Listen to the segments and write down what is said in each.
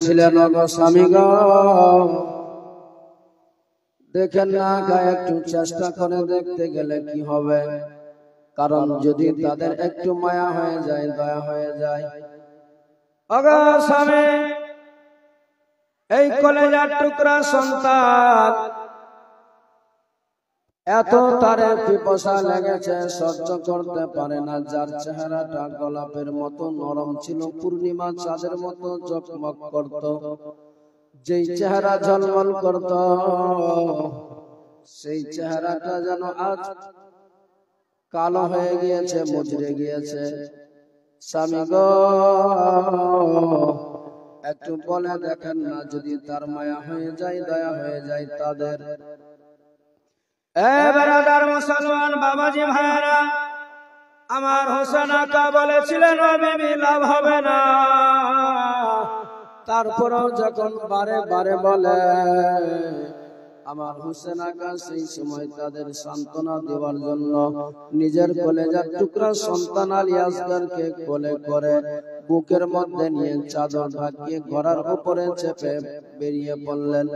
বলতেছিলেন ওগো স্বামী গো, দেখেন না একটু চেষ্টা করে দেখতে গেলে কি হবে, কারণ যদি তাদের একটু মায়া হয়ে যায়, দয়া হয়ে যায়। ওগো স্বামী, এই কলেজার টুকরা সন্তান এত তারে পিপাসা লেগেছে, সহ্য করতে পারে না। যার চেহারাটা গোলাপের মতো নরম ছিল, পূর্ণিমা চাঁদের মতো চকমক করত, যেই চেহারা ঝলমল করত, সেই চেহারাটা যেন আজ কালো হয়ে গিয়েছে, মুজরে গিয়েছে। স্বামী গো, একটু বলে দেখেন না, যদি তার মায়া হয়ে যায়, দয়া হয়ে যায় তাদের। বেরাদার মুসলমান বাবাজি ভাইরা, আমার হোসেন আকা বলেছিলেন ও বিবি লাভ হবে না, তারপরেও যখন বারে বারে বলে, আমার হোসেন আকা সেই সময় তাদের সান্ত্বনা দেওয়ার জন্য নিজের কলেজার টুকরা সন্তান আলী আসগরকে কোলে করে বুকের মধ্যে নিয়ে চাদর ঢাকিয়ে ঘোড়ার উপরে চেপে বেরিয়ে পড়লেন।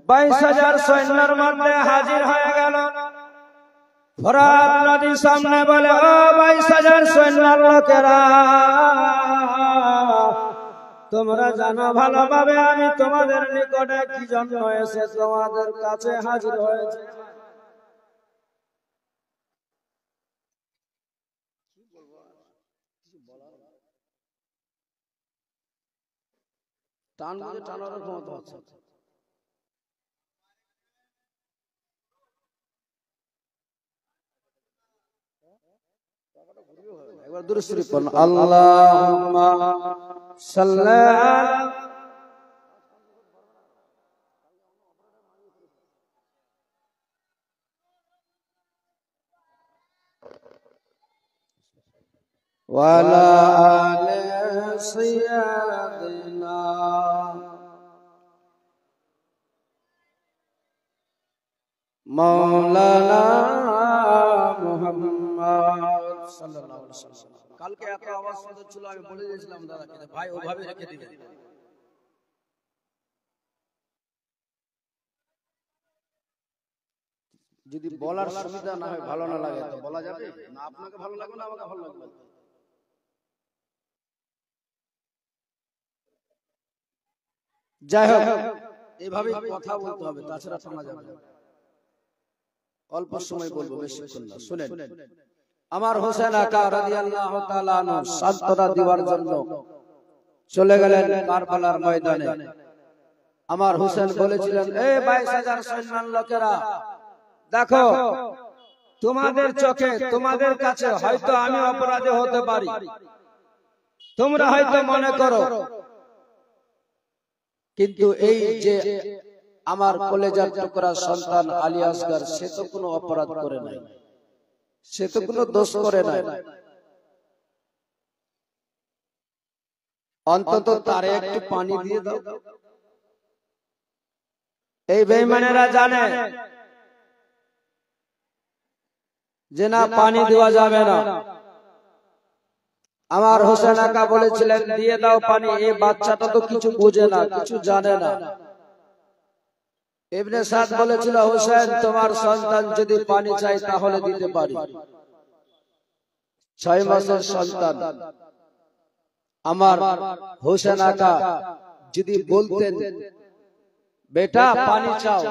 22,000 সৈন্যের মধ্যে হাজির হয়ে গেল। ফোরাত নদীর সামনে বলে, ও 22,000 সৈন্যের লোকেরা, তোমরা জানো ভালোভাবে আমি তোমাদের নিকটে কি জন্য এসে তোমাদের কাছে হাজির হয়েছে। টানার ক্ষমতা আছে। একবার দুরূদ শরীফ পড়ুন, আল্লাহুম্মা সাল্লি আলা ওয়া আলা আলি সাইয়্যিদিনা মাওলানা মুহাম্মদ সাল্লাল্লাহু আলাইহি ওয়াসাল্লাম। কালকে এত আওয়াজ সুন্দর ছিল, আমি বলে দিয়েছিলাম দাদাকে, ভাই ওভাবে রেখে দিবেন। যদি বলার সুবিধা না হয়, ভালো না লাগে তো বলা যাবে না। আপনাকে ভালো লাগবে না, আমাকে ভালো লাগবে। যাই হোক, এইভাবে কথা বলতে হবে, তাছাড়া শোনা যাবে না। অল্প সময় বলবো, বেশিক্ষণ না। শুনেন, আমার হোসেন আকা রাদিয়াল্লাহু তাআলা আনহু সান্ত্বনা দেওয়ার জন্য চলে গেলেন কারবালার ময়দানে। আমার হোসেন বলেছিলেন, এই 22,000 সৈন্যের লোকেরা, দেখো তোমাদের চোখে, তোমাদের কাছে হয়তো আমি অপরাধী হতে পারি, তোমরা হয়তো মনে করো, কিন্তু এই যে আমার কলেজার টুকরা সন্তান আলী আসগর, সে তো কোনো অপরাধ করে নাই, সে তো কোনো দোষ করে নাই, অন্তত তারে একটু পানি দিয়ে দাও। এই বেঈমানেরা জানে যে না, পানি দেওয়া যাবে না। আমার হোসেন আকা বলেছিলেন, দিয়ে দাও পানি। এই বাচ্চাটা তো কিছু বুঝে না, কিছু জানে না। ইবনে সাদ বলেছিল, হোসেন তোমার সন্তান যদি পানি চায় তাহলে দিতে পারি। 6 মাসের সন্তান আমার হোসেন আকা যদি বলতেন, বেটা পানি চাও,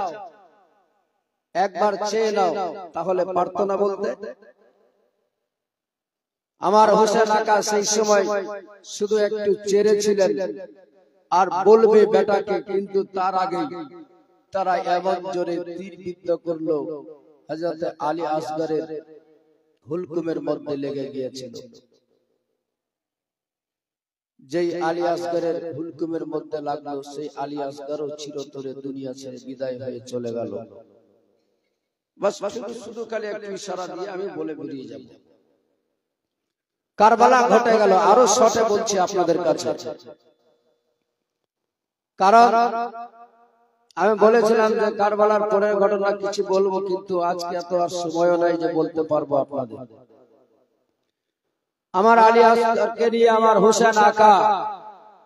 একবার চেয়ে নাও, তাহলে পারতো না বলতে? আমার হোসেন আকা সেই সময় শুধু একটু চেয়েছিলেন আর বলবে বেটাকে, কিন্তু তার আগে তারা এমন জোরে তীর বিদ্ধ করলো, হযরত আলী আসগরের হুলকুমের মধ্যে লেগে গিয়েছিল। যেই আলী আসগরের হুলকুমের মধ্যে লাগলো, সেই আলী আসগরও চিরতরে দুনিয়া ছেড়ে বিদায় হয়ে চলে গেল। বাস শুধু খালি একটু ইশারা দিয়ে আমি বলে বেরিয়ে যাব। কারবালা ঘটে গেল। আরো শর্টে বলছি আপনাদের কাছে, কারণ আমি বলেছিলাম যে কারবালার পরের ঘটনা কিছু বলবো, কিন্তু আজকে এত আর সময়ও নাই যে বলতে পারবো আপনাদের। আমার আলী আসগরকে নিয়ে আমার হোসেন আকা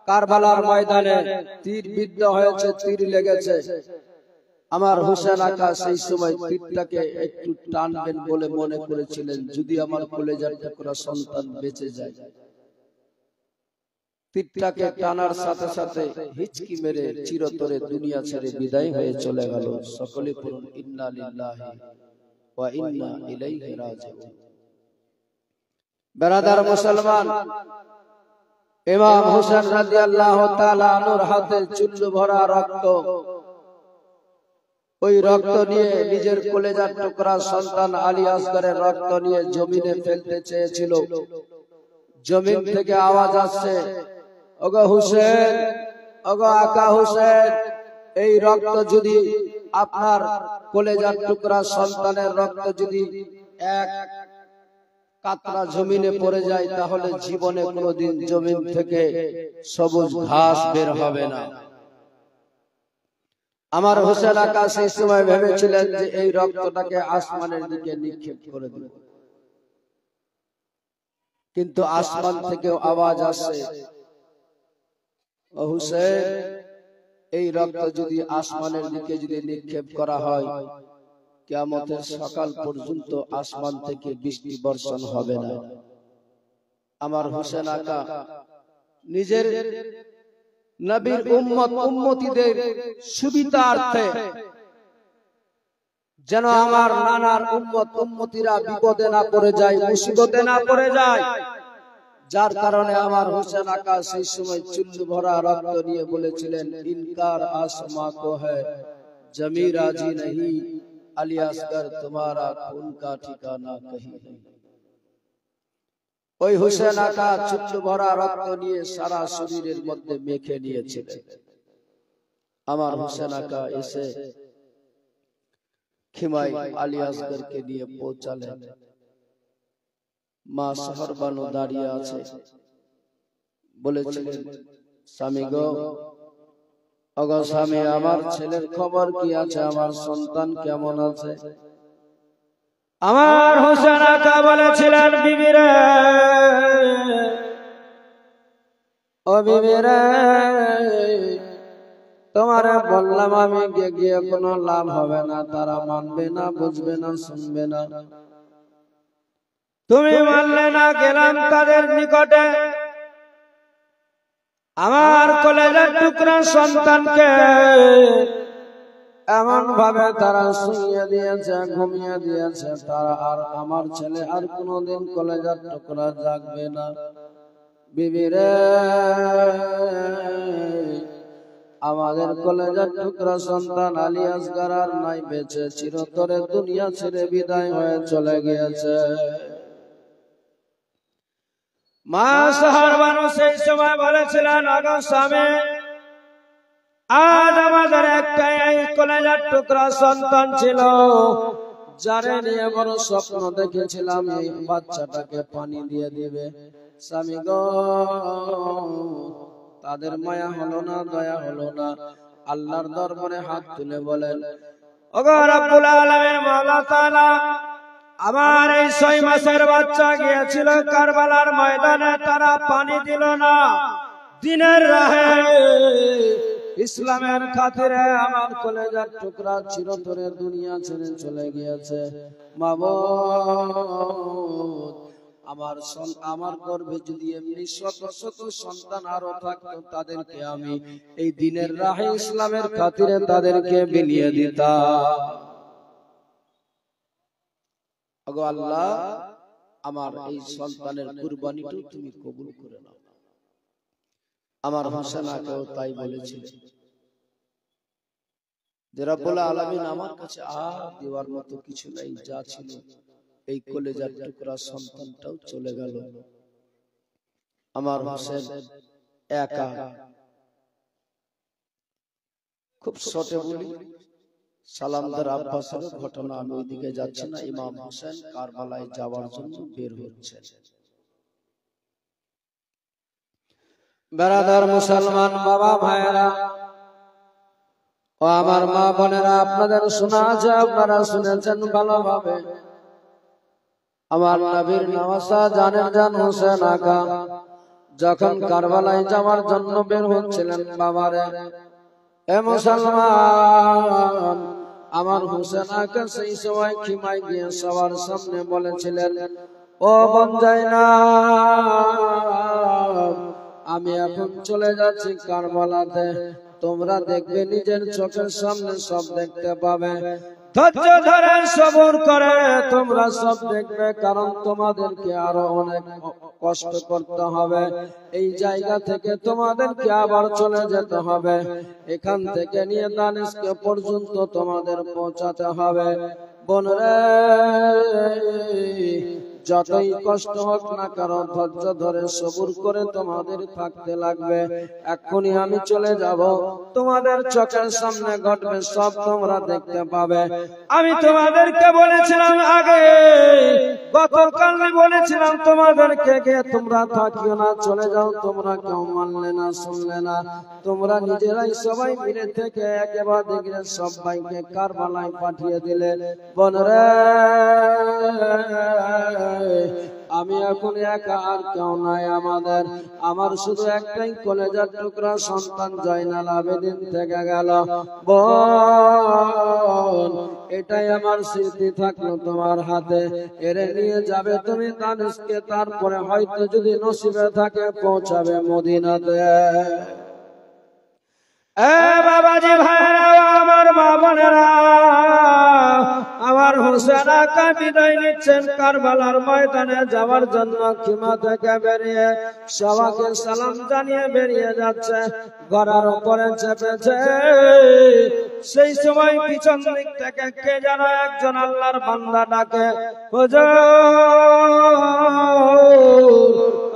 কারবালার ময়দানে তীর বিদ্ধ হয়েছে, তীর লেগেছে। আমার হোসেন আকা সেই সময় তীরটাকে একটু টানবেন বলে মনে করেছিলেন, যদি আমার কলেজার টুকরা সন্তান বেঁচে যায়। তীরটাকে টানার সাথে সাথে হিচকি মেরে চিরতরে দুনিয়া ছেড়ে বিদায় হয়ে চলে গেল। সকলে পড়ুন ইন্না লিল্লাহি ওয়া ইন্না ইলাইহি রাজিউন। বেরাদার মুসলমান, ইমাম হোসেন রাদিয়াল্লাহু তাআলা আনহুর হাতে চুল্লু ভরা রক্ত। ওই রক্ত নিয়ে নিজের কলেজার টুকরা সন্তান আলী আসগরের রক্ত নিয়ে জমিনে ফেলতে চেয়েছিল। জমিন থেকে আওয়াজ আসছে, ওগো হোসেন, ওগো আকা হোসেন, এই রক্ত যদি আপনার কলেজার টুকরা সন্তানের রক্ত যদি এক কাতরা জমিনে পড়ে যায়, তাহলে জীবনে কোনোদিন জমিন থেকে সবুজ ঘাস বের হবে না। আমার হোসেন আকা সেই সময় ভেবেছিলেন যে এই রক্তটাকে আসমানের দিকে নিক্ষেপ করে দেব, কিন্তু আসমান থেকেও আওয়াজ আসে, ও হোসেন, এই রক্ত যদি আসমানের দিকে যদি নিক্ষেপ করা হয়, কিয়ামতের সকাল পর্যন্ত আসমান থেকে বৃষ্টি বর্ষণ হবে না। আমার হোসেন আকা নিজের নবীর উম্মতীদের সুবিধার্থে, যেন আমার নানার উম্মতিরা বিপদে না পড়ে যায়, মুসিবতে না পড়ে যায়, যার কারণে আমার হোসেন আকা সেই সময় চুল্লু ভরা রক্ত নিয়ে বলেছিলেন, ইনকার আসমা কো হ্যায় জমি রাজি नहीं, আলী আসগর তোমারা খুন কা ঠিকানা কहीं नहीं। ওই হোসেন আকা চুল্লু ভরা রক্ত নিয়ে সারা শরীরের মধ্যে মেখে নিয়েছিলেন। আমার হোসেন আকা এসে খিমাই আলী আসগরকে নিয়ে পৌঁছালেন। মা শহর বানু দাঁড়িয়ে আছে, বলেছিলেন, স্বামী গো, ওগো স্বামী, আমার ছেলের খবর কি আছে? আমার সন্তান কেমন আছে? আমার হোসেন আকা বলেছিলেন, বিবি রে, ও বিবি রে, তোমারে বললাম আমি গিয়ে কোনো লাভ হবে না, তারা মানবে না, বুঝবে না, শুনবে না। তুমি মানলে না, গেলাম তাদের নিকটে। আমার কলেজার টুকরা সন্তানকে এমন ভাবে তারা শুইয়ে দিয়েছে, ঘুমিয়ে দিয়েছে, তারা আর আমার ছেলে আর কোনোদিন কলেজার টুকরা জাগবে না। বিবি রে, আমাদের কলেজার টুকরা সন্তান আলী আসগর আর নাই বেঁচে, চিরতরে দুনিয়া ছেড়ে বিদায় হয়ে চলে গিয়েছে। মা শহর বানু সেই সময় বলেছিলেন, আগো স্বামী, আজ আমাদের একটাই কলেজার টুকরা সন্তান ছিল, যারে নিয়ে বড় স্বপ্ন দেখেছিলাম, এই বাচ্চাটাকে পানি দিয়ে দিবে। স্বামী গো, তাদের মায়া হলো না, দয়া হলো না। আল্লাহর দরবারে হাত তুলে বলেন, ওগো রব্বুল আলামিন, মাওলা তাআলা, আমার এই 6 মাসের বাচ্চা গিয়েছিল কারবালার ময়দানে, তারা পানি দিল না। দিনের রাহে ইসলামের খাতিরে আমার কলেজার টুকরা চিরতরে দুনিয়া ছেড়ে চলে গিয়েছে। মাবুদ, আমার গর্ভে যদি এমনি শত শত সন্তান আরো থাকতো, তাদেরকে আমি এই দিনের রাহে ইসলামের খাতিরে তাদেরকে বিলিয়ে দিতাম। ওগো আল্লাহ, আমার এই সন্তানের কুরবানিটা তুমি কবুল করে নাও। আমার হোসেন আকাও তাই বলেছিলেন যে রব্বুল আলামিন, আমার কাছে আর দেওয়ার মতো কিছু নাই, যা ছিল এই কলেজার টুকরা সন্তানটাও চলে গেল। আমার হোসেন একা, খুব শর্টে বলি, সালামদার আব্বাসের ঘটনা, আমি ওইদিকে যাচ্ছি না। ইমাম হোসেন কারবালায় যাওয়ার জন্য বের হচ্ছে। বেরাদার মুসলমান বাবা ভাইরা ও আমার মা বোনেরা, আপনাদের শোনা আছে, আপনারা শুনেছেন ভালোভাবে। আমার নবীর নওয়াসা জানের জান হোসেন আকা যখন কারবালায় যাওয়ার জন্য বের হচ্ছিলেন বাবারে এ মুসলমান আমার হোসেন আকা সেই সময় খিমায় গিয়ে সবার সামনে বলেছিলেন ও বঞ্জাই না আমি এখন চলে যাচ্ছি কারবালাতে তোমরা দেখবে নিজের চোখের সামনে সব দেখতে পাবে ধৈর্য ধরে সবর করে তোমরা সব দেখবে কারণ তোমাদেরকে আরো অনেক কষ্ট করতে হবে এই জায়গা থেকে তোমাদেরকে আবার চলে যেতে হবে এখান থেকে নিয়ে দানিশকে পর্যন্ত তোমাদের পৌঁছাতে হবে বোনরে যতই কষ্ট হোক না কারণ ধৈর্য ধরে সবুর করে তোমাদের থাকতে লাগবে এক্ষুনি আমি চলে যাব তোমাদের চোখের সামনে ঘটবে সব তোমরা দেখতে পাবে আমি তোমাদেরকে বলেছিলাম আগে গতকাল বলেছিলাম তোমাদেরকে গিয়ে তোমরা থাকিও না চলে যাও তোমরা কেউ মানলে না শুনলে না তোমরা নিজেরাই সবাই মিলে থেকে একেবারে দেখলে সবাইকে কারবালায় পাঠিয়ে দিলে বোনরে আমি এখন একা আর কেউ নাই আমাদের আমার শুধু একটাই কলেজার টুকরা সন্তান জয়নাল আবেদিন থেকে গেল বোন এটাই আমার স্মৃতি থাকলো তোমার হাতে এরে নিয়ে যাবে তুমি দানিশকে তারপরে হয়তো যদি নসিবে থাকে পৌঁছাবে মদিনাতে এ বাবাজি ভাইরা আমার বাবানেরা আমার হোসেন আকা বিদায় নিচ্ছেন কারবালার ময়দানে যাওয়ার জন্য খিমা থেকে বেরিয়ে সবাইকে সালাম জানিয়ে বেরিয়ে যাচ্ছে ঘোড়ার উপরে চেপেছে সেই সময় পিছন দিক থেকে কে যেন একজন আল্লাহর বান্দা ডাকে হুজুর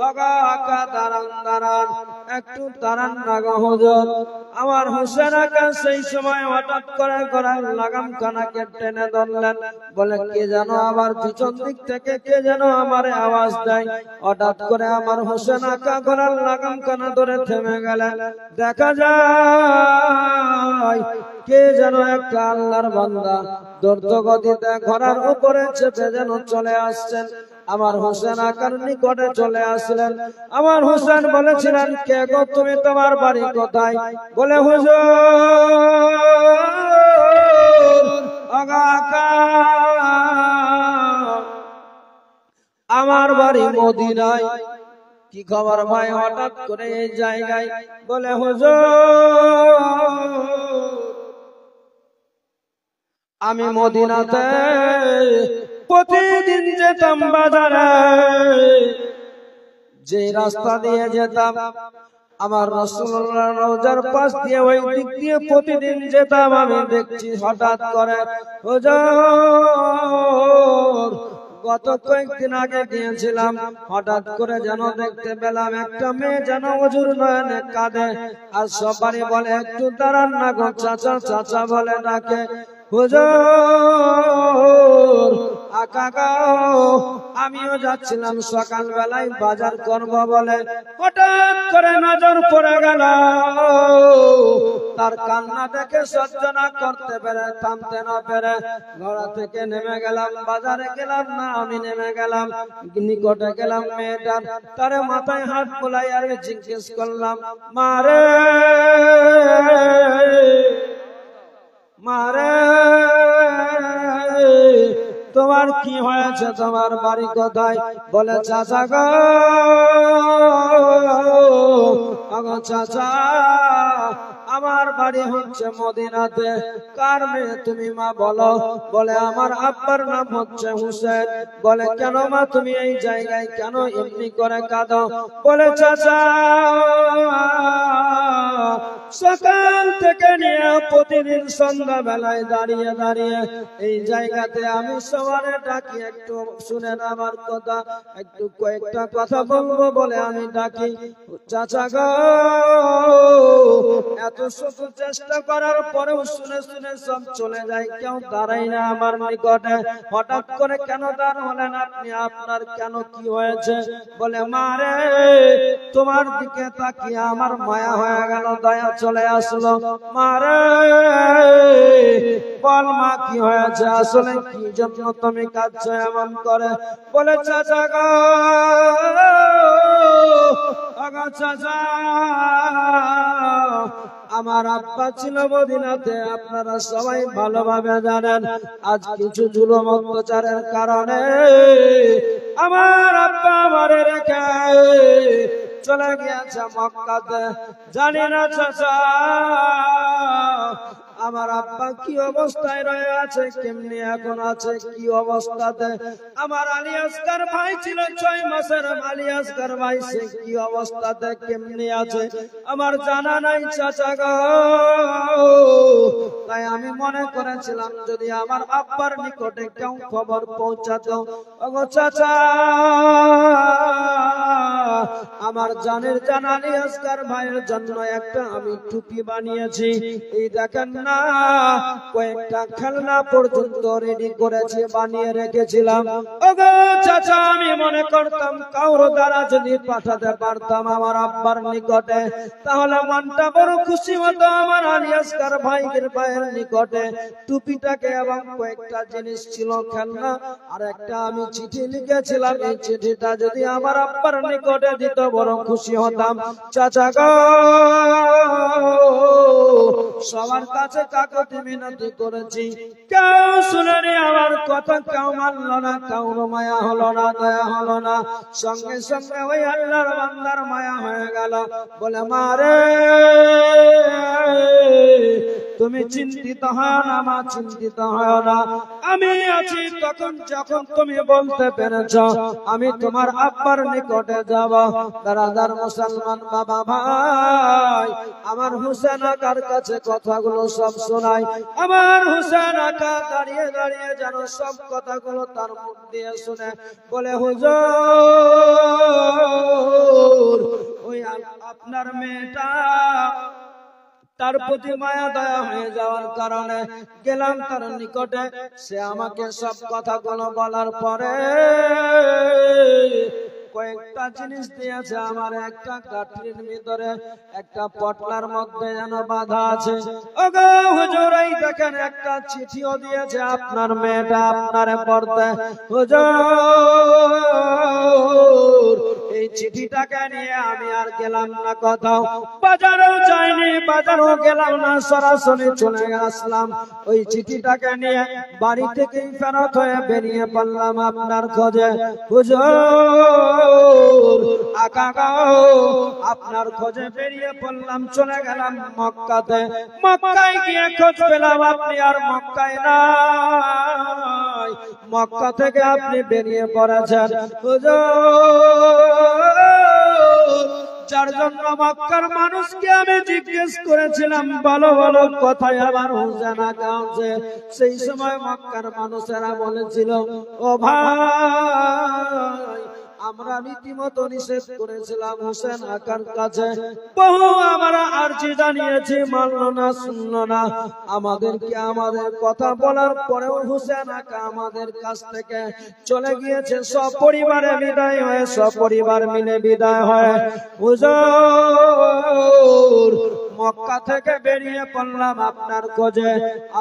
আকা দাঁড়ান দাঁড়ান একটু দাঁড়ান না গো হুজুর আমার হোসেন আকা সেই সময় হঠাৎ করে ঘোড়ার লাগাম খানাকে টেনে ধরলেন বলে কে যেন আবার পিছন দিক থেকে কে যেন আমার আওয়াজ দেয় হঠাৎ করে আমার হোসেন আকা ঘোড়ার লাগাম খানা ধরে থেমে গেলেন দেখা যায় কে যেন একটা আল্লাহর বান্দা দ্রুত গতিতে ঘোড়ার উপরে চেপে যেন চলে আসছেন আমার হোসেন আকার নিকটে চলে আসলেন আমার হোসেন বলেছিলেন কে গো তুমি তোমার বাড়ি কোথায় বলে হুজুর আকা আমার বাড়ি মদিনায় কি খবর ভাই হঠাৎ করে এই জায়গায় বলে হুজুর আমি মদিনাতে প্রতিদিন যেতাম বাজারে যে রাস্তা দিয়ে যেতাম আমার রাসূলুল্লাহ রওজার পাশ দিয়ে ওই দিক দিয়ে প্রতিদিন যেতাম আমি দেখছি হঠাৎ করে হুজুর গত কয়েকদিন আগে গিয়েছিলাম হঠাৎ করে যেন দেখতে পেলাম একটা মেয়ে যেন হুজুর নয়নে কাঁদে আর সবারই বলে একটু দাঁড়ান না গো চাচা চাচা বলে ডাকে হুজুর আকা গো আমিও যাচ্ছিলাম সকাল বেলায় বাজার করব বলে হঠাৎ করে নজর পড়ে গেল তার কান্না দেখে সহ্য না করতে পেরে থামতে না পেরে ঘোড়া থেকে নেমে গেলাম বাজারে গেলাম না আমি নেমে গেলাম নিকটে গেলাম মেয়েটার তারে মাথায় হাত বুলাই আর জিজ্ঞেস করলাম মারে মারে তোমার কি হয়েছে তোমার বাড়ি কোথায় বলে চাচা গো চাচা আমার বাড়ি হচ্ছে মদিনাতে কার মেয়ে তুমি মা বলো বলে আমার আব্বার নাম হচ্ছে হুসেন বলে কেন মা তুমি এই জায়গায় কেন এমনি করে কাঁদো বলে চাচা সকাল থেকে নিয়ে প্রতিদিন সন্ধ্যা বেলায় দাঁড়িয়ে দাঁড়িয়ে এই জায়গাতে আমি সবারে ডাকি একটু শুনেন আমার কথা একটু কয়েকটা কথা বলবো বলে আমি ডাকি চাচা গো এত শত চেষ্টা করার পরেও শুনে শুনে সব চলে যায় কেউ দাঁড়ায় না আমার নিকটে হঠাৎ করে কেন দাঁড় হলেন আপনি আপনার কেন কি হয়েছে বলে মারে তোমার দিকে তাকিয়ে আমার মায়া হয়ে গেল দয়া চলে আসলো মারে বল মা কি হয়েছে আসলে কি জন্য তুমি কাঁদছো এমন করে বলে চাচা গো চাচা আমার আব্বা ছিল মদিনাতে, আপনারা সবাই ভালোভাবে জানেন। আজ কিছু জুলুম অত্যাচারের কারণে আমার আব্বা আমারে রেখে চলে গিয়েছে মক্কাতে। জানি না চাচা আমার আব্বা কি অবস্থায় রয়ে আছে, কেমনি এখন আছে, কি অবস্থাতে। আমার আলী আসগর ভাই ছিল 6 মাসের, আলী আসগর ভাই সে কি অবস্থাতে কেমনি আছে আমার জানা নাই চাচা গো। তাই আমি মনে করেছিলাম যদি আমার আব্বার নিকটে কেউ খবর পৌঁছাতো। ওগো চাচা আমার জানের জান আলী আসগর ভাইয়ের জন্য একটা আমি টুপি বানিয়েছি। এই দেখেন না কয়েকটা খেলনা পর্যন্ত রেডি করেছি, বানিয়ে রেখেছিলাম। ওগো চাচা আমি মনে করতাম কারো দ্বারা যদি পাঠাতে পারতাম আমার আব্বার নিকটে, তাহলে মনটা বড় খুশি হতো আমার আলী আসগর ভাইয়ের ভাইয়ের নিকটে। টুপিটাকে এবং কয়েকটা জিনিস ছিল খেলনা, আর একটা আমি চিঠি লিখেছিলাম, এই চিঠিটা যদি আমার আব্বার নিকটে দিত বড় খুশি হতাম। চাচা গো সবার কাছে কাকুতি মিনতি করেছি, কেউ শুনেনি আমার কথা, কেউ মানল না, কাউর মায়া হলো না, দয়া হলো না। সঙ্গে সঙ্গে ওই আল্লাহর বান্দার মায়া হয়ে গেল, বলে মারে তুমি চিন্তিত হয় না, মা চিন্তিত হয় না, আমি আছি। তখন যখন তুমি বলতে পেরেছ আমি তোমার আব্বার নিকটে যাব। দারাদার মুসলমান বাবা ভাই আমার হুসেন আকার কাছে কথাগুলো সব শোনাই। আমার হুসেন আকা দাঁড়িয়ে দাঁড়িয়ে যেন সব কথাগুলো তার মুখ দিয়ে শুনে, বলে হুজুর ওই আপনার মেয়েটা তার প্রতি মায়া দয়া হয়ে যাওয়ার কারণে গেলাম তার নিকটে। সে আমাকে সব কথাগুলো বলার পরে কয়েকটা জিনিস দিয়েছে আমার, একটা কাঠির ভিতরে একটা পটলার মধ্যে যেন বাঁধা আছে। ওগো হুজুর এই দেখেন একটা চিঠিও দিয়েছে আপনার মেয়েটা আপনার পড়তে। হুজুর এই চিঠিটাকে নিয়ে আমি আর গেলাম না কোথাও, বাজারেও যাইনি, বাজারও গেলাম না, সরাসরি চলে আসলাম। ওই চিঠিটাকে নিয়ে বাড়ি থেকেই ফেরত হয়ে বেরিয়ে পড়লাম আপনার খোঁজে। হুজুর আকা গো আপনার খোঁজে বেরিয়ে পড়লাম, চলে গেলাম মক্কাতে। মক্কায় গিয়ে খোঁজ পেলাম আপনি আর মক্কায় নাই, মক্কা থেকে আপনি বেরিয়ে পড়েছেন। হুজুর যার জন্য মক্কার মানুষকে আমি জিজ্ঞেস করেছিলাম ভালো ভালো কথায় আমার হুসেন আকা আছে, সেই সময় মক্কার মানুষেরা বলেছিল ও ভাই আমরা রীতিমতো নিষেধ করেছিলাম হুসেন আকার কাছে, বহু আমরা আরজি জানিয়েছি, মানল না, শুনল না। আমাদেরকে আমাদের কথা বলার পরেও হুসেন আকা আমাদের কাছ থেকে চলে গিয়েছে, সপরিবারে বিদায় হয়ে, সপরিবার মিলে বিদায় হয়। হুজুর মক্কা থেকে বেরিয়ে পড়লাম আপনার খোঁজে,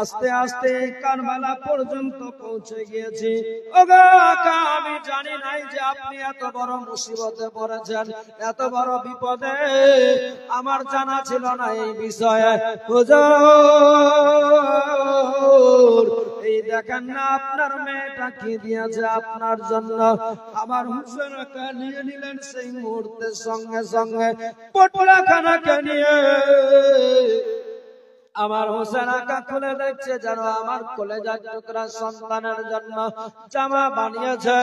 আস্তে আস্তে কারবালা পর্যন্ত পৌঁছে গিয়েছি। ওগো আকা আমি জানি নাই যে আপনি এত বড় মুসিবতে পড়েছেন, এত বড় বিপদে, আমার জানা ছিল না এই বিষয়ে। হুজুর এই দেখেন না আপনার মেয়েটা কি দিয়েছে আপনার জন্য। আমার হুসেন আকা নিয়ে নিলেন সেই মুহূর্তে, সঙ্গে সঙ্গে পটলাখানাকে নিয়ে আমার হুসেন আকা খুলে দেখছে যেন আমার কলেজার টুকরা সন্তানের জন্য জামা বানিয়েছে,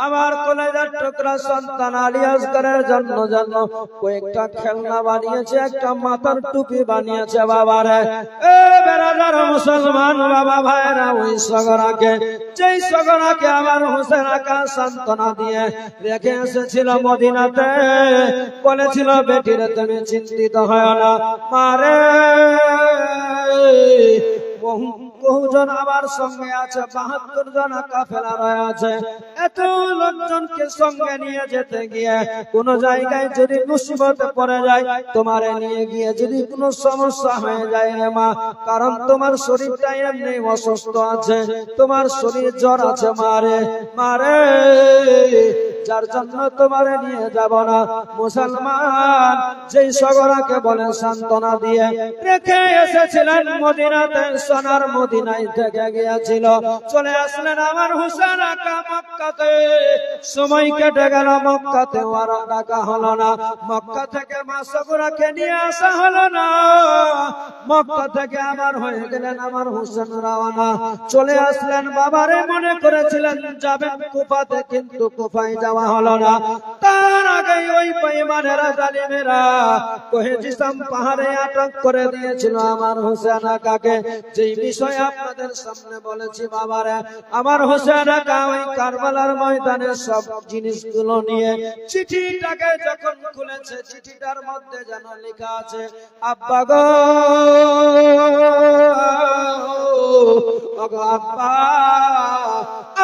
আমার কলেজার টুকরা সন্তান আলী আসগরের জন্য জন্য কয়েকটা খেলনা বানিয়েছে, একটা মাথার টুপি বানিয়েছে। বাবারে এ বেরাদার মুসলমান বাবা ভাইরা, ওই সগরাকে, যেই সগরাকে আমার হুসেন আকা সান্ত্বনা দিয়ে রেখে এসেছিল মদিনাতে, বলেছিল বেটিরে তুমি চিন্তিত হয় না, মারে বহুজন আমার সঙ্গে আছে, 72 জন কাফেলা রয়েছে। এত লোকজনকে সঙ্গে নিয়ে যেতে গিয়ে কোন জায়গায় যদি মুসিবতে পড়ে যায়, তোমারে নিয়ে গিয়ে যদি কোনো সমস্যা হয়ে যায় রে মা, কারণ তোমার শরীরটা এমনি অসুস্থ আছে, তোমার শরীর জ্বর আছে মারে, মারে যার জন্য তোমারে নিয়ে যাব না। মুসলমান যেই সগরাকে বলে সান্ত্বনা দিয়ে রেখে এসেছিলেন মদিনাতে, সোনার মদিনায় থেকে গিয়েছিল, চলে আসলেন আমার হোসেন আকা মক্কাতে। সময় কেটে গেল, মক্কাতে আর ডাকা হলো না, মক্কা থেকে মা সগরাকে নিয়ে আসা হলো না। মক্কা থেকে আমার হয়ে গেলেন আমার হোসেন রওনা, চলে আসলেন। বাবারে মনে করেছিলেন যাবেন কুফাতে, কিন্তু কুফায় যাওয়া হলো না। তার আগে ওই বেঈমানেরা জালিমেরা কোহেজিসাম পাহাড়ে আটক করে দিয়েছিল আমার হোসেন আকাকে। যেই বিষয় আপনাদের সামনে বলেছি বাবারে, আমার হোসেন আকা ওই কারবালার ময়দানে সব জিনিসগুলো নিয়ে চিঠিটাকে যখন খুলেছে, চিঠিটার মধ্যে যেন লেখা আছে, আব্বা গো আব্বা,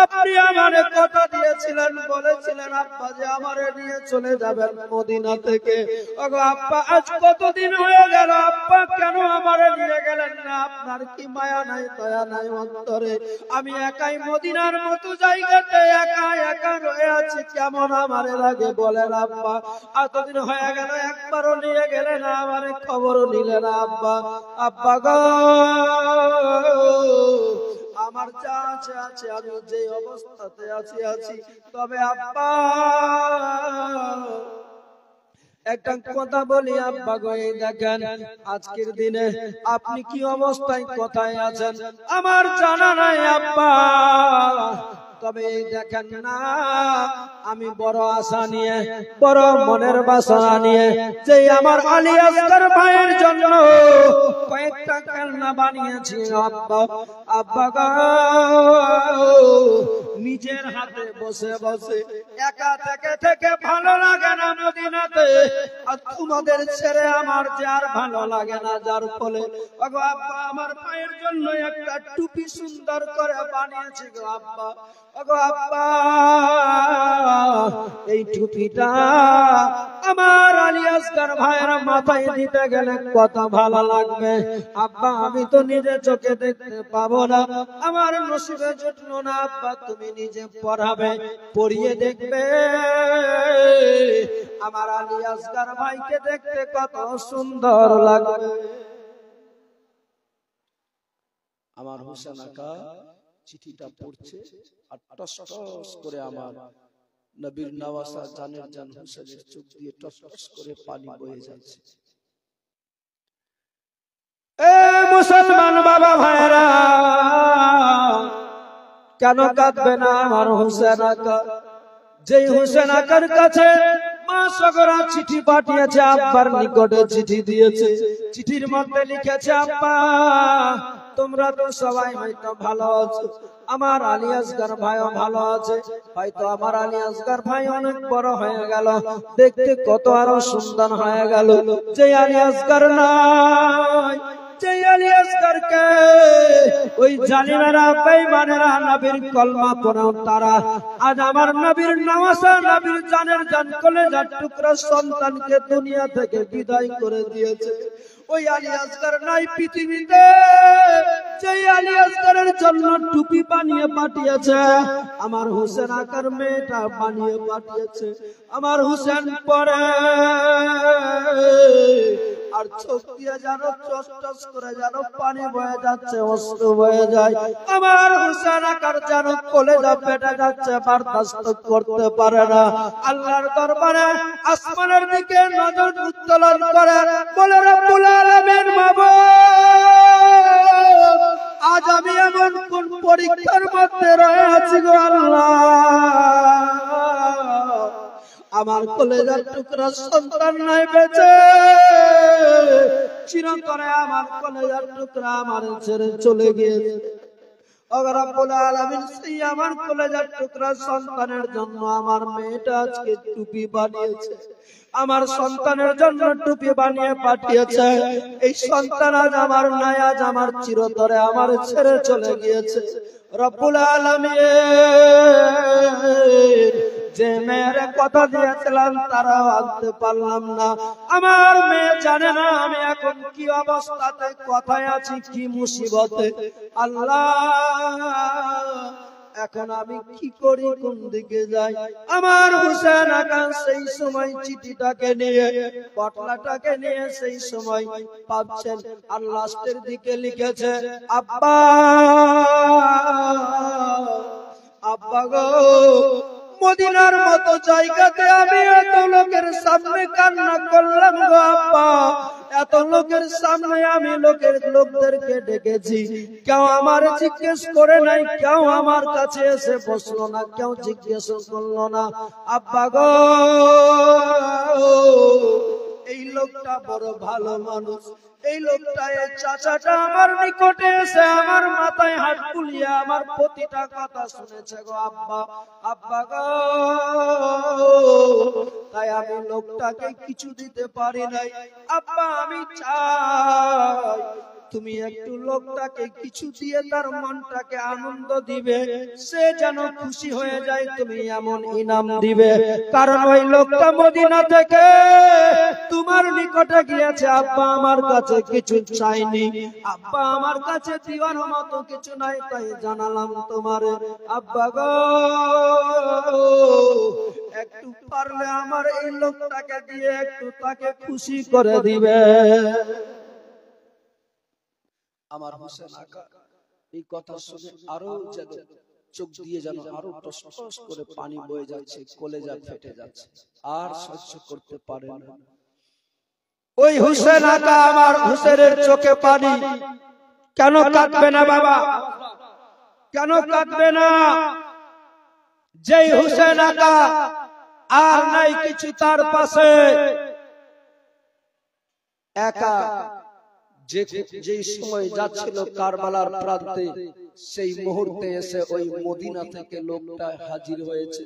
আপনি আমারে কথা দিয়েছিলেন, বলেছিলেন আব্বা যে আমারে নিয়ে চলে যাবেন মদিনা থেকে। ওগো আব্বা, আজ কতদিন হয়ে গেল, আব্বা কেন আমারে নিয়ে গেলেন না? আপনার কি মায়া নাই, দয়া নাই অন্তরে? আমি একাই মদিনার মতো জায়গাতে একা একা রয়ে আছি, কেমন আমারে লাগে বলেন আব্বা। এতদিন হয়ে গেল, একবারও নিয়ে গেলে না, আমারে খবরও নিলে না আব্বা। আব্বা গো, আমার যা আছে আছে, আমি যে অবস্থাতে আছি, তবে আব্বা একটা কথা বলি আব্বা গো, এই দেখেন আজকের দিনে আপনি কি অবস্থায় কোথায় আছেন আমার জানা নাই আব্বা। তবে দেখেন না, আমি বড় আশা নিয়ে, বড় মনের বাসনা নিয়ে, যে আমার আলী আসগর ভাইয়ের জন্য কয়েকটা খেলনা বানিয়েছি আব্বা। আব্বা গো, নিজের হাতে বসে বসে একা থেকে ভালো লাগে না মদিনাতে, আর তোমাদের ছেড়ে আমার যে আর ভালো লাগে না, যার ফলে ওগো আব্বা আমার ভাইয়ের জন্য একটা টুপি সুন্দর করে বানিয়েছি গো আব্বা। ওগো আব্বা, এই টুপিটা আমার আলী আসগর ভাইয়ের মাথায় দিতে গেলে কত ভালো লাগবে আব্বা। আমি তো নিজে চোখে দেখতে পাবো না, আমার নসিবে জুটলো না আব্বা। তুমি নিজে পড়াবে, পড়িয়ে দেখবে আমার আলী আসগর ভাইকে দেখতে কত সুন্দর লাগবে। আমার হোসেন আকা চিঠিটা পড়ছে, আর টস টস করে আমার নবীর নওয়াসা জানের জান হোসেনের চোখ দিয়ে টস টস করে পানি বয়ে যাচ্ছে। এ মুসলমান বাবা ভাইরা, কেন কাঁদবে না আমার হোসেন আকা? যেই হোসেন আকার কাছে মা সগরা চিঠি পাঠিয়েছে, আব্বার নিকটে চিঠি দিয়েছে, চিঠির মধ্যে লিখেছে, আব্বা তোমরা তো সবাই হয়তো ভালো আছো, আমার আলী আসগর ভাইও ভালো আছে, হয়তো আমার আলী আসগর ভাই অনেক বড় হয়ে গেল, দেখতে কত আরো সুন্দর হয়ে গেল। যে আলী আসগর নাই, যে আলী আসগরকে ওই জালিমেরা বেঈমানেরা নবীর কলমা পড়াও, তারা আজ আমার নবীর নওয়াসা, নবীর জানের জান কলেজার টুকরা সন্তানকে দুনিয়া থেকে বিদায় করে দিয়েছে। ওই আলী আসগর নাই পৃথিবীতে, যে আলী আসগরের জন্য টুপি বানিয়ে পাঠিয়েছে, আমার হোসেন আকার মেয়েটা বানিয়ে পাঠিয়েছে। আমার হোসেন পরে আর চোখ দিয়ে যেন টস টস করে যেন পানি বয়ে যাচ্ছে, অশ্রু বয়ে যায়। আমার হোসেন আকার যেন কলেজা ফেটে যাচ্ছে, বরদাস্ত করতে পারে না। আল্লাহর দরবারে আসমানের দিকে নজর উত্তোলন করে বলে, রব্বুল আলামিন মাবুদ, আজ আমি এমন কোন পরীক্ষার মধ্যে রয়ে আছি গো আল্লাহ, আমার কলেজার টুকরা সন্তান নাই বেঁচে, চিরতরে আমার কলেজার টুকরা আমার ছেড়ে চলে গিয়েছে। ওগো রব্বুল আলামিন, সেই আমার কলেজার টুকরা সন্তানের জন্য আমার মেয়েটা আজকে টুপি বানিয়েছে, আমার সন্তানের জন্য টুপি বানিয়ে পাঠিয়েছে। এই সন্তান আজ আমার নাই, আজ আমার চিরতরে আমার ছেড়ে চলে গিয়েছে। রব্বুল আলামিন, যে মেয়ের কথা দিয়েছিলাম তারা আনতে পারলাম না। আমার মেয়ে জানে না আমি এখন কি অবস্থাতে, কোথায় আছি, কি মুসিবতে। আল্লাহ, এখন আমি কি করি, কোন দিকে যাই? আমার হুসেন আকা সেই সময় চিঠিটাকে নিয়ে, পটলাটাকে নিয়ে সেই সময় পাচ্ছেন আর লাস্টের দিকে লিখেছে, আব্বা আব্বা গো, মদিনার মতো জায়গাতে আমি এত লোকের সামনে কান্না করলাম গো আব্বা, এত লোকের সামনে আমি লোকদেরকে ডেকেছি, কেউ আমার জিজ্ঞেস করে নাই, কেউ আমার কাছে এসে বসলো না, কেউ জিজ্ঞেস করলো না। আব্বা গো, এই লোকটা বড় ভালো মানুষ, এই লোকটা, এই চাচাটা আমার নিকটে এসে আমার মাথায় হাত বুলিয়ে আমার প্রতিটা কথা শুনেছে গো আব্বা। আব্বা গো, তাই আমি লোকটাকে কিছু দিতে পারি নাই। আব্বা আমি চাই তুমি একটু লোকটাকে কিছু দিয়ে তার মনটাকে আনন্দ দিবে, সে যেন খুশি হয়ে যায়, তুমি এমন ইনাম দিবে। কারণ ওই লোকটা মদিনা থেকে তোমার নিকটে গিয়েছে আব্বা, আমার কাছে কিছু চাইনি আব্বা, আমার কাছে দিওয়ার মতো কিছু নাই, তাই জানালাম তোমারে। আব্বা গো, একটু পারলে আমার এই লোকটাকে দিয়ে একটু তাকে খুশি করে দিবে। আমার হোসেন আকা এই কথা শুনে আরো যেন চোখ দিয়ে যেন আরো টসটস করে পানি বয়ে যাচ্ছে, কলেজা ফেটে যাচ্ছে, আর সহ্য করতে পারে না। ওই হোসেন আকা, আমার হোসেনের চোখে পানি। কেন কাঁদবে না বাবা, কেন কাঁদবে না? যেই হোসেন আকা আর নাই কিছু তার পাশে, একা যে সময় যাচ্ছিল কারবালার প্রান্তে, সেই মুহূর্তে এসে ওই মদিনা থেকে লোকটা হাজির হয়েছে।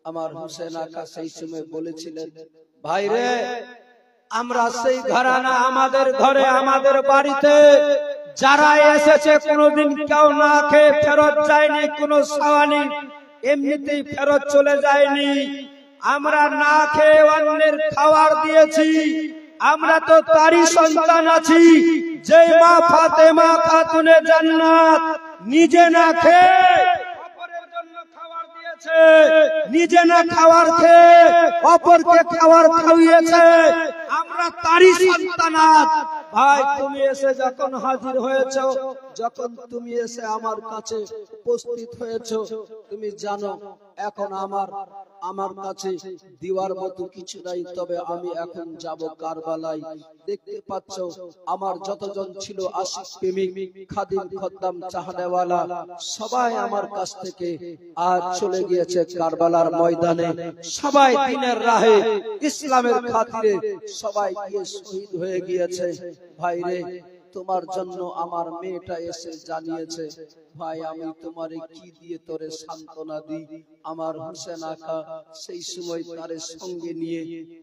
আমার হোসেন আকা সেই সময় বলেছিলেন, ভাই রে, আমরা সেই ঘরানা, আমাদের ঘরে আমাদের বাড়িতে যারা এসেছে কোনোদিন কেউ না খেয়ে ফেরত যায়নি, কোনো সাওয়ানি এমনিতেই ফেরত চলে যায়নি। আমরা না খেয়ে অন্যের খাবার দিয়েছি। আমরা তো তারই সন্তান আছি, যে মা ফাতেমা খাতুনে জান্নাত নিজে না খেয়ে অপরের জন্য খাবার দিয়েছে, নিজে না খাবার খেয়ে অপরকে খাবার খাওয়িয়েছে। আমরা তারই সন্তান। ভাই, তুমি এসে যখন হাজির হয়েছ, যখন তুমি এসে আমার কাছে উপস্থিত হয়েছ, তুমি জানো এখন আমার কাছে দিওয়ার মতো কিছু নাই, তবে আমি এখন যাব কারবালায়। দেখতে পাচ্ছ আমার যতজন ছিল আশিক প্রেমিক, খাদিম, খদ্দাম, চাহনেওয়ালা, সবাই আমার কাছ থেকে আজ চলে গিয়েছে কারবালার ময়দানে। সবাই দ্বীনের রাহে, ইসলামের খাতিরে সবাই গিয়ে শহীদ হয়ে গিয়েছে। ভাই রে, তোমার জন্য আমার মেয়েটা এসে জানিয়েছে, ভাই আমি তোমারে কি দিয়ে তোরে সান্ত্বনা দিই। আমার হোসেন আকা সেই সময় তারে সঙ্গে নিয়ে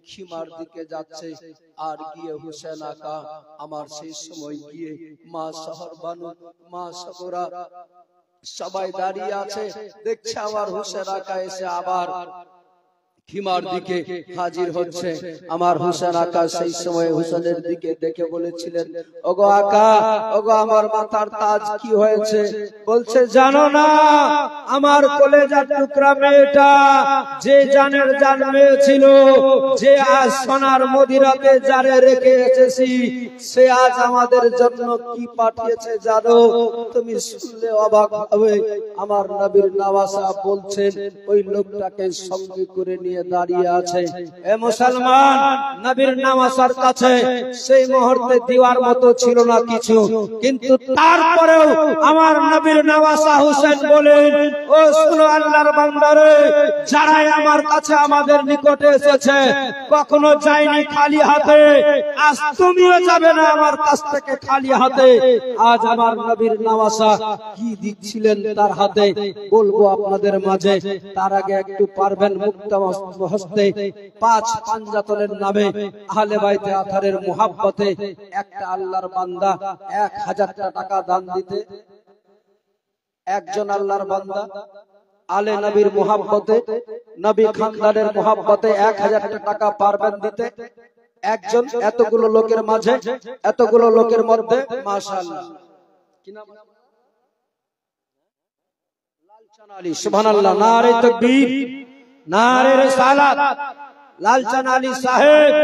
খিমার দিকে যাচ্ছে, আর গিয়ে হোসেন আকা আমার সেই সময় গিয়ে মা শহরবানু, মা সবরা সবাই দাঁড়িয়ে আছে, দেখছে আমার হোসেন আকা এসে আবার খিমার দিকে হাজির হচ্ছে। আমার হোসেন আকা সেই সময় হোসেনের দিকে দেখে বলেছিলেন, ওগো আকা, ওগো আমার মাথার তাজ কি হয়েছে? বলছে, জানো না আমার কলেজার টুকরা মেয়েটা, যে জানের জান মেয়ে ছিল, যে আজ সোনার মদিরাতে যারে রেখে এসেছি, সে আজ আমাদের জন্য কি পাঠিয়েছে জানো? তুমি শুনলে অবাক হবে। আমার নবীর নওয়াসা বলছেন, ওই লোকটাকে সঙ্গে করে নিয়ে দাঁড়িয়ে আছে। এ মুসলমান, নবীর নওয়াসার কাছে সেই মুহূর্তে দিওয়ার মতো ছিল না কিছু, কিন্তু তারপরেও আমার নবীর নওয়াসা হোসেন বলেন, ও শুনো আল্লাহর বান্দারে, যারাই আমার কাছে আমাদের নিকটে এসেছে কখনো যায়নি খালি হাতে, আজ তুমিও যাবে না আমার কাছ থেকে খালি হাতে। আজ আমার নবীর নওয়াসা কি দিচ্ছিলেন তার হাতে বলবো আপনাদের মাঝে। তার আগে একটু পারবেন মুক্ত হস্তে 5 পাঞ্জাতনের নামে আহলে বাইতে আথারের মুহাব্বতে একটা আল্লাহর বান্দা 1000 টাকা দান দিতে? একজন আল্লাহর বান্দা আলে নবীর মুহাব্বতে, নবী খানদানের মুহাব্বতে 1000 টাকা পারবেন দিতে? একজন এতগুলো লোকের মাঝে, এতগুলো লোকের মধ্যে? মাশাআল্লাহ। কি নাম? লাল সুবহানাল্লাহ, নারে তাকবীর, নারে রিসালাত। লালচান আলী সাহেব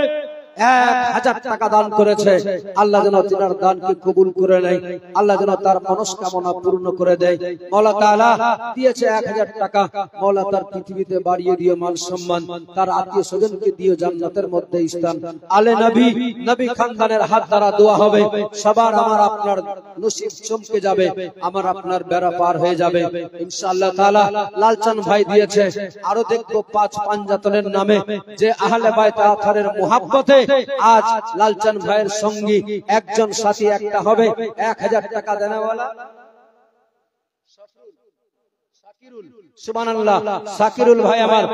1000 টাকা দান করেছে। আল্লাহ যেন তিনার দানকে কবুল করে নেয়, আল্লাহ যেন তার মনস্কামনা পূর্ণ করে দেয়। মাওলা তাআলা দিয়েছে 1000 টাকা, মাওলা তার পৃথিবীতে বাড়িয়ে দিও মান সম্মান, তার আত্মীয় স্বজনকে দিও জান্নাতের মধ্যে স্থান। আলে নবী, নবী খানদানের হাত দ্বারা দোয়া হবে, সবার আমার আপনার নসিব চমকে যাবে, আমার আপনার বেড়া পার হয়ে যাবে ইনশাআল্লাহ তাআলা। লালচান ভাই দিয়েছে, আরো দেখবো 5 পাঞ্জাতনের নামে যে আহলে বাইত আথারের মুহাব্বতে আজ লালচান ভাইয়ের সঙ্গী একজন সাথী একটা হবে। 1000 টাকা দেনেওয়ালা শাকিরুল, সুবহানাল্লাহ, শাকিরুল ভাই আমার।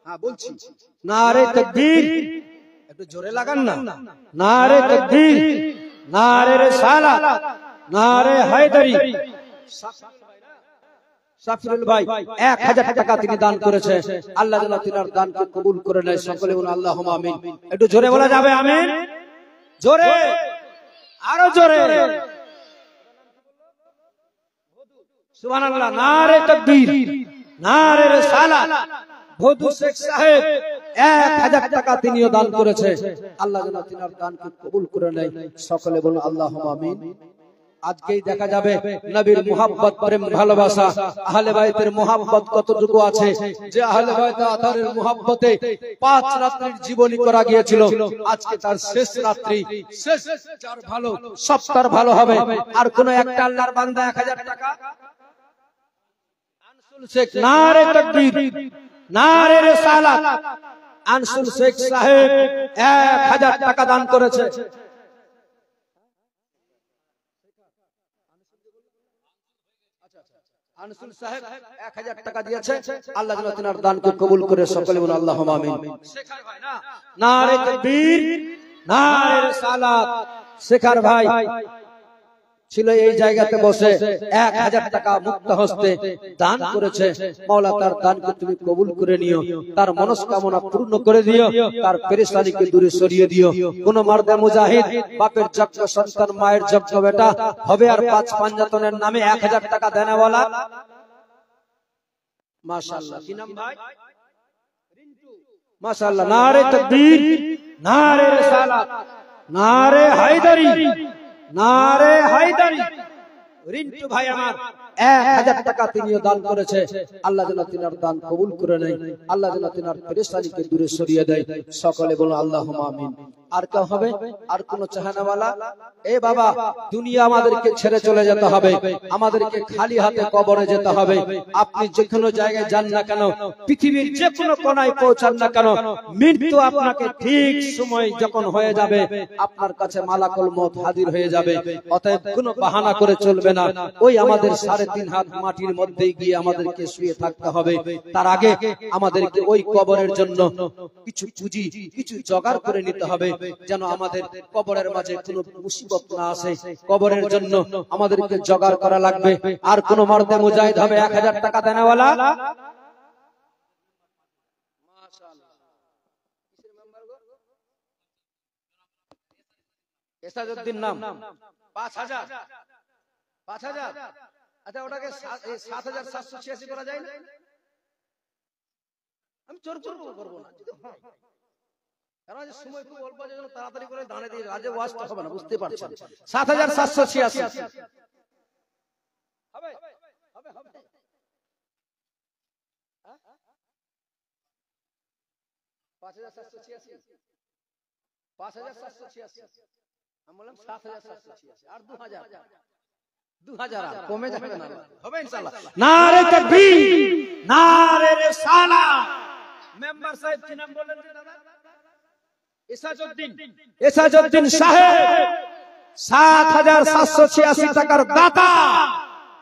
হ্যাঁ বলছি, নারে তাকবীর, একটু জোরে লাগান না। নারে তাকবীর, নারে রিসালাত, নারে হায়দারি। শাকিরুল ভাই 1000 টাকা তিনি দান করেছে, আল্লাহ যেন তিনার দানকে কবুল করে নেয়। সকলে বলুন আল্লাহুম্মা আমিন। একটু জোরে বলা যাবে আমিন? জোরে, আরো জোরে, সুবহানাল্লাহ। নারে তাকবীর, নারে রিসালাত। ভদু শেখ সাহেব 1000 টাকা তিনিও দান করেছে, আল্লাহ যেন তিনার দানকে কবুল করে নেয়। সকলে বলুন আল্লাহুম্মা আমিন। আজকেই দেখা যাবে নবীর মুহাব্বত, প্রেম, ভালোবাসা, আহলে বাইতের মুহাব্বত কতটুকু আছে। যে আহলে বাইত আথারের মুহাব্বতে 5 রাত্রির জীবনী করা গিয়েছিল, আজকে তার শেষ রাত্রি, শেষ যার ভালো সব তার ভালো হবে। আর কোন একটা আল্লাহর বান্দা 1000 টাকা আনসুল শেখ, নারে তাকবীর, নারে রিসালাত। আনসুল শেখ সাহেব 1000 টাকা দান করেছে। আনসুল সাহেব 1000 টাকা দিয়েছে, আল্লাহ যেন তিনার দানকে কবুল করে। সকলে বলুন আল্লাহুম্মা আমিন। শেখার ভাই না, নারে তাকবীর, নারে রিসালাত। শেখার ভাই ছিল এই জায়গাতে বসে, 1000 টাকা মুক্ত হস্তে দান করেছে। মাওলা তার দানকে তুমি কবুল করে নিও, তার মনস্কামনা পূর্ণ করে দিও, তার পেরেশানিকে দূরে সরিয়ে দিও। কোন মার্দে মুজাহিদ বাপের যোগ্য সন্তান, মায়ের যোগ্য বেটা হবে, আর 5 পাঞ্জাতনের নামে 1000 টাকা দেনেওয়ালা। মাশাআল্লাহ, কি নাম ভাই? রিন্টু। মাশাআল্লাহ, নারে তাকবীর, নারে রিসালাত, নারে হায়দারি, নারে হায়দারি। রিন্টু ভাই আমার 1000 টাকা তিনিও দান করেছে, আল্লাহ যেন তিনার দান কবুল করে নেয়, আল্লাহ যেন তিনার পেরেশানিকে দূরে সরিয়ে দেয়। সকলে বলুন আল্লাহুম্মা আমিন। আর কেউ হবে? আর কোন চাহানাওয়ালা? এ বাবা, দুনিয়া আমাদেরকে ছেড়ে চলে যেতে হবে, আমাদেরকে খালি হাতে কবরে যেতে হবে। আপনি যে কোনো জায়গায় যান না কেন, পৃথিবীর যে কোনো কোনায় পৌঁছান না কেন, মৃত্যু আপনাকে ঠিক সময় যখন হয়ে যাবে, আপনার কাছে মালাকুল মউত হাজির হয়ে যাবে। অতএব কোনো বাহানা করে চলবে না। ওই আমাদের 3.5 হাত মাটির মধ্যে গিয়ে আমাদেরকে শুয়ে থাকতে হবে। তার আগে আমাদেরকে ওই কবরের জন্য কিছু পুঁজি, কিছু জোগাড় করে নিতে হবে, যেন আমাদের কবরের মাঝে কোনো মুসিবত না আসে। কবরের জন্য আমাদেরকে জোগাড় করা লাগবে। আর কোন মার্দে মুজাহিদ হবে 1000 টাকা দেনেওয়ালা? মাশাআল্লাহ। কিসের মেম্বার গো? এসাজউদ্দিন নাম 5000। 5000। আচ্ছা, ওটাকে 7786 করা যায় না? আমি চোর করবো না, কারণ সময় খুব অল্প, যেন তাড়াতাড়ি করে দাঁড়ে দিয়ে রাজে ওয়াজটা হবে না, বুঝতে পারছেন? 7786 হবে, হবে, হবে। 5786, 5786। আমি বললাম 7786, আর 2000 কমে যাবে না, হবে ইনশাআল্লাহ। নারে তাকবীর, নারে রিসালাত। মেম্বার সাহেব কি নাম বলেন দাদা? এসাজউদ্দিন সাহেব 7786 টাকার দাতা।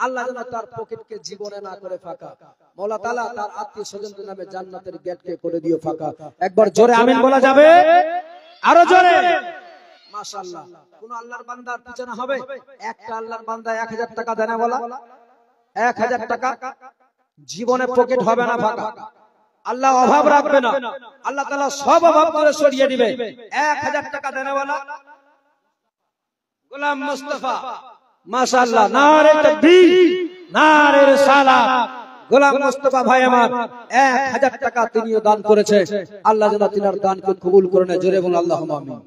আল্লাহ যেন তার পকেটকে জীবনে না করে ফাঁকা। মাওলা তাআলা তার আত্মীয় স্বজনদের নামে জান্নাতের গেটকে করে দিও ফাঁকা। একবার জোরে আমিন বলা যাবে? আরো জোরে। মাশাআল্লাহ। কোন আল্লাহর বান্দার পিছনে হবে? একটা আল্লাহর বান্দা 1000 টাকা দেনা বলা, 1000 টাকা জীবনে পকেট হবে না ফাঁকা। আল্লাহ অভাব রাখবে না, আল্লাহ তাআলা সব অভাব করে সরিয়ে দিবে। 1000 টাকা দেনেওয়ালা গোলাম মুস্তাফা। মাশাআল্লাহ, নারে তাকবীর, নারে রিসালাত। গোলাম মোস্তফা ভাই আমার 1000 টাকা তিনিও দান করেছে। আল্লাহ যেন তিনার দানকে কবুল করে নেয়। জোরে বলুন আল্লাহুম্মা আমিন।